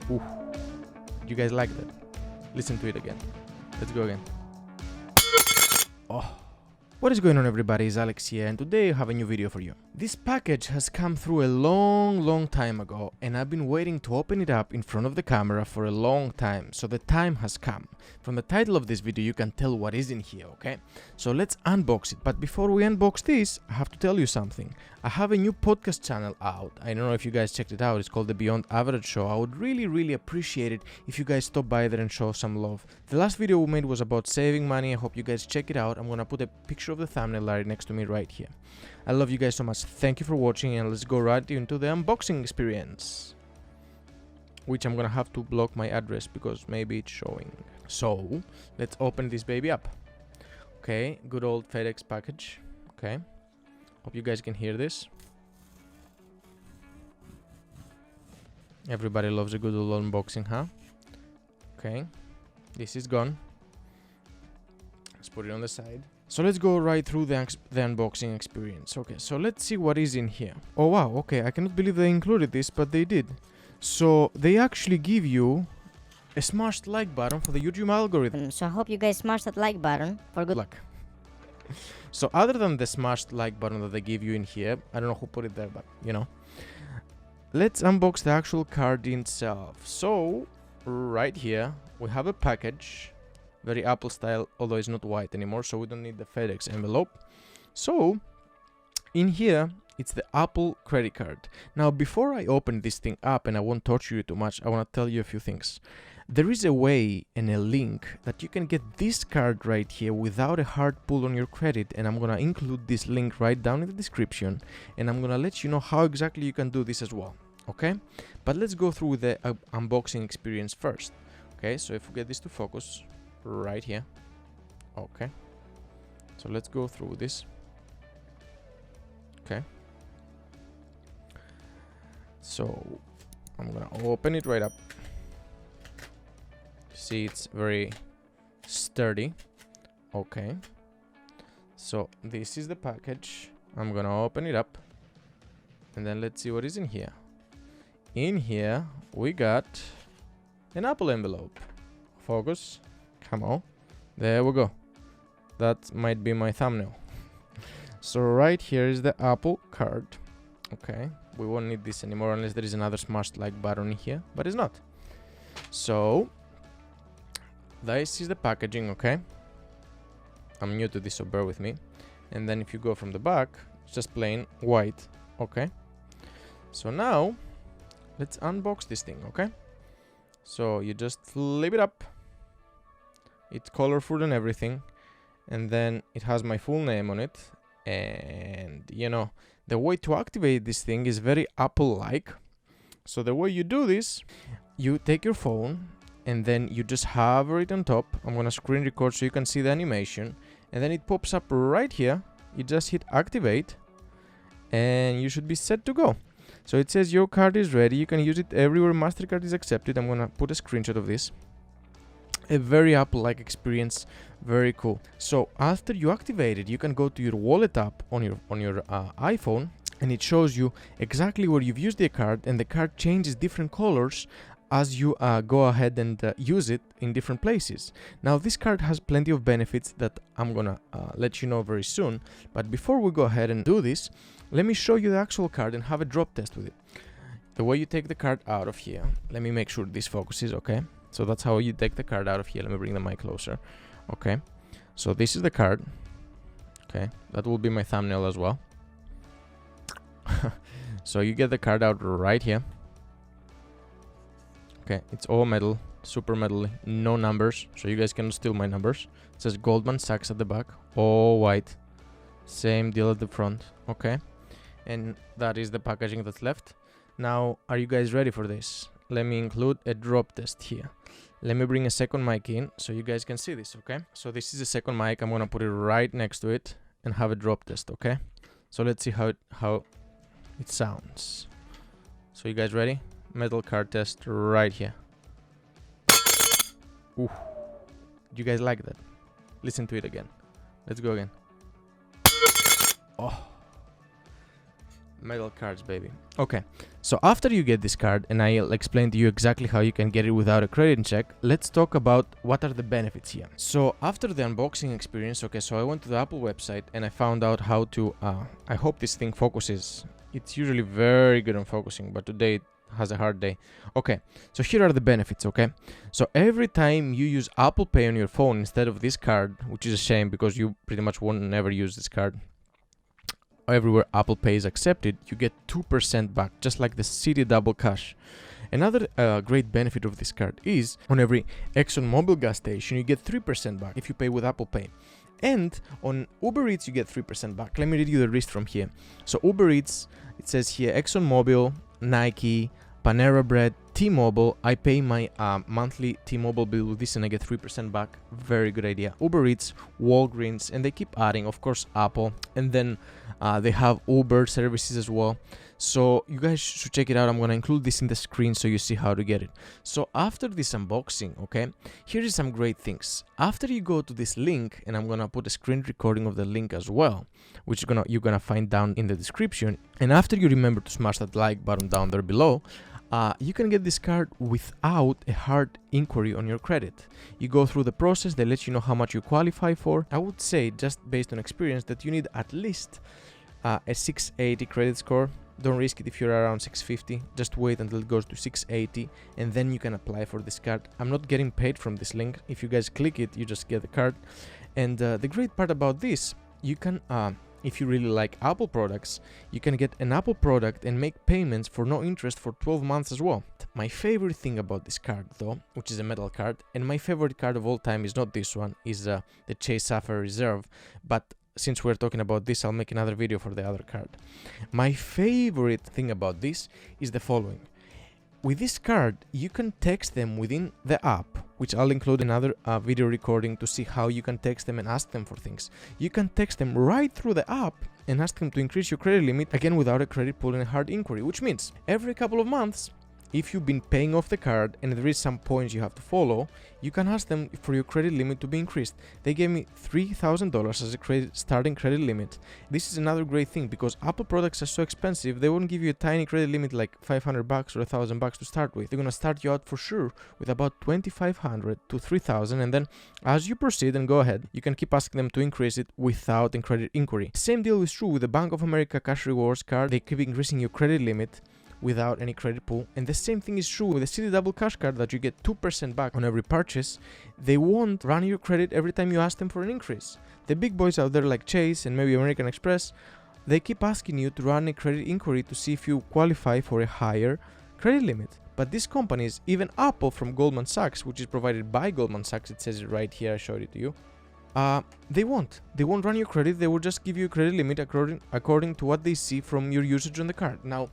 Ooh. You guys like that? Listen to it again. Let's go again. Oh. What is going on, everybody? It's Alex here, and today I have a new video for you. This package has come through a long time ago, and I've been waiting to open it up in front of the camera for a long time, so the time has come. From the title of this video you can tell what is in here, okay? So let's unbox it, but before we unbox this, I have to tell you something. I have a new podcast channel out. I don't know if you guys checked it out. It's called The Beyond Average Show. I would really appreciate it if you guys stop by there and show some love. The last video we made was about saving money. I hope you guys check it out. I'm gonna put a picture of the thumbnail right next to me right here. I love you guys so much. Thank you for watching, and let's go right into the unboxing experience, which I'm gonna have to block my address because maybe it's showing. So let's open this baby up. Okay, good old FedEx package. Okay, hope you guys can hear this. Everybody loves a good old unboxing, huh? Okay, this is gone. Let's put it on the side. So let's go right through the unboxing experience. Okay, so let's see what is in here. Oh wow, okay, I cannot believe they included this, but they did. So they actually give you a smashed like button for the YouTube algorithm. So I hope you guys smash that like button for good luck. So other than the smashed like button that they give you in here, I don't know who put it there, but you know. Let's unbox the actual card itself. So right here we have a package. Very Apple style, although it's not white anymore, so we don't need the FedEx envelope. So in here it's the Apple credit card. Now before I open this thing up, and I won't torture you too much, I want to tell you a few things. There is a way and a link that you can get this card right here without a hard pull on your credit, and I'm gonna include this link right down in the description, and I'm gonna let you know how exactly you can do this as well. Okay, but let's go through the unboxing experience first. Okay, so if we get this to focus right here. Okay, so let's go through this. Okay, so I'm gonna open it right up. See, it's very sturdy. Okay, so this is the package. I'm gonna open it up, and then let's see what is in here. In here we got an Apple envelope. Focus. Come on, there we go. That might be my thumbnail. So right here is the Apple card. Okay, we won't need this anymore unless there is another smashed like button in here, but it's not. So this is the packaging. Okay, I'm new to this, so bear with me. And then if you go from the back, it's just plain white. Okay, so now let's unbox this thing. Okay, so you just flip it up. It's colorful and everything, and then it has my full name on it. And you know, the way to activate this thing is very Apple-like. So the way you do this, you take your phone and then you just hover it on top. I'm gonna screen record so you can see the animation, and then it pops up right here. You just hit activate and you should be set to go. So it says your card is ready. You can use it everywhere MasterCard is accepted. I'm gonna put a screenshot of this. A very Apple-like experience, very cool. So after you activate it, you can go to your wallet app on your iPhone, and it shows you exactly where you've used the card, and the card changes different colors as you go ahead and use it in different places. Now this card has plenty of benefits that I'm gonna let you know very soon, but before we go ahead and do this, let me show you the actual card and have a drop test with it. The way you take the card out of here, let me make sure this focuses. Okay, so that's how you take the card out of here. Let me bring the mic closer. Okay, so this is the card. Okay, that will be my thumbnail as well. So you get the card out right here. Okay, it's all metal, super metal, no numbers, so you guys cannot steal my numbers. It says Goldman Sachs at the back, all white, same deal at the front. Okay, and that is the packaging that's left. Now, are you guys ready for this? Let me include a drop test here. Let me bring a second mic in so you guys can see this. Okay, so this is the second mic. I'm gonna put it right next to it and have a drop test. Okay, so let's see how it sounds. So you guys ready? Metal card test right here. Ooh, you guys like that? Listen to it again. Let's go again. Oh, Metal cards, baby. Okay, so after you get this card, and I'll explain to you exactly how you can get it without a credit check, let's talk about what are the benefits here. So after the unboxing experience, okay, so I went to the Apple website and I found out how to, I hope this thing focuses. It's usually very good on focusing, but today it has a hard day. Okay, so here are the benefits, okay? So every time you use Apple Pay on your phone instead of this card, which is a shame because you pretty much won't never use this card, everywhere Apple Pay is accepted, you get 2% back, just like the City Double Cash. Another great benefit of this card is on every ExxonMobil gas station, you get 3% back if you pay with Apple Pay. And on Uber Eats, you get 3% back. Let me read you the list from here. So Uber Eats, it says here, ExxonMobil, Nike, Panera Bread, T-Mobile. I pay my monthly T-Mobile bill with this and I get 3% back. Very good idea. Uber Eats, Walgreens, and they keep adding, of course, Apple. And then they have Uber services as well. So you guys should check it out. I'm going to include this in the screen so you see how to get it. So after this unboxing, okay, here is some great things. After you go to this link, and I'm going to put a screen recording of the link as well, which you're going to find down in the description. And after you remember to smash that like button down there below, you can get this card without a hard inquiry on your credit. You go through the process, they let you know how much you qualify for. I would say, just based on experience, that you need at least a 680 credit score. Don't risk it if you're around 650. Just wait until it goes to 680 and then you can apply for this card. I'm not getting paid from this link. If you guys click it, you just get the card. And the great part about this, you can if you really like Apple products, you can get an Apple product and make payments for no interest for 12 months as well. My favorite thing about this card though, which is a metal card, and my favorite card of all time is not this one, is the Chase Sapphire Reserve, but since we're talking about this, I'll make another video for the other card. My favorite thing about this is the following. With this card, you can text them within the app, which I'll include another video recording to see how you can text them and ask them for things. You can text them right through the app and ask them to increase your credit limit, again without a credit pull and a hard inquiry, which means every couple of months, if you've been paying off the card and there is some points you have to follow, you can ask them for your credit limit to be increased. They gave me $3,000 as a starting credit limit. This is another great thing because Apple products are so expensive, they won't give you a tiny credit limit like $500 or $1,000 to start with. They're gonna start you out for sure with about $2,500 to $3,000, and then as you proceed and go ahead, you can keep asking them to increase it without a credit inquiry. Same deal is true with the Bank of America Cash Rewards card. They keep increasing your credit limit without any credit pull, and the same thing is true with the City Double Cash card that you get 2% back on every purchase. They won't run your credit every time you ask them for an increase. The big boys out there like Chase and maybe American Express, they keep asking you to run a credit inquiry to see if you qualify for a higher credit limit. But these companies, even Apple from Goldman Sachs, which is provided by Goldman Sachs, it says it right here, I showed it to you, they won't run your credit. They will just give you a credit limit according to what they see from your usage on the card. Now,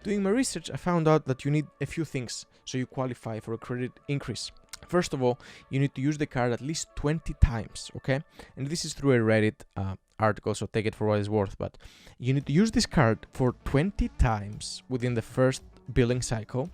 doing my research, I found out that you need a few things so you qualify for a credit increase. First of all, you need to use the card at least 20 times, okay? And this is through a Reddit article, so take it for what it's worth, but you need to use this card for 20 times within the first billing cycle,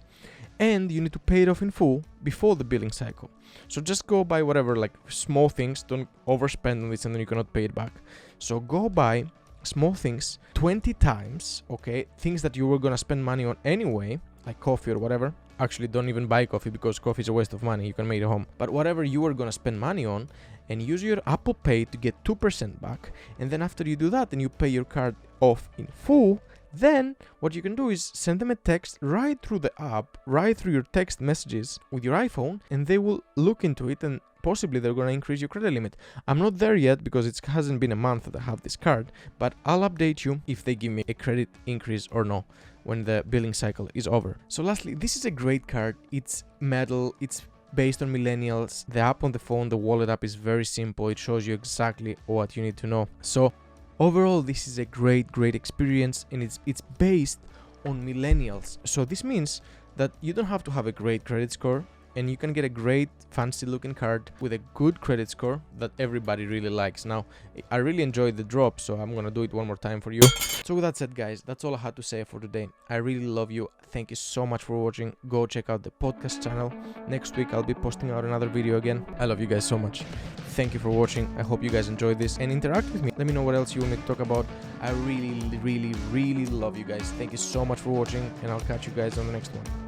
and you need to pay it off in full before the billing cycle. So just go buy whatever, like small things, don't overspend on this and then you cannot pay it back. So go buy small things 20 times, okay? Things that you were gonna spend money on anyway, like coffee or whatever. Actually, don't even buy coffee because coffee is a waste of money. You can make it at home. But whatever you were gonna spend money on, and use your Apple Pay to get 2% back. And then after you do that and you pay your card off in full, then what you can do is send them a text right through the app, right through your text messages with your iPhone, and they will look into it and possibly they're going to increase your credit limit. I'm not there yet because it hasn't been a month that I have this card, but I'll update you if they give me a credit increase or no when the billing cycle is over. So lastly, this is a great card. It's metal, it's based on millennials. The app on the phone, the wallet app, is very simple. It shows you exactly what you need to know. So overall, this is a great experience, and it's based on millennials. So this means that you don't have to have a great credit score, and you can get a great fancy looking card with a good credit score that everybody really likes. Now, I really enjoyed the drop, so I'm gonna do it one more time for you. So with that said, guys, that's all I had to say for today. I really love you. Thank you so much for watching. Go check out the podcast channel. Next week I'll be posting out another video again. I love you guys so much. Thank you for watching. I hope you guys enjoyed this and interact with me. Let me know what else you want me to talk about. I really love you guys. Thank you so much for watching, and I'll catch you guys on the next one.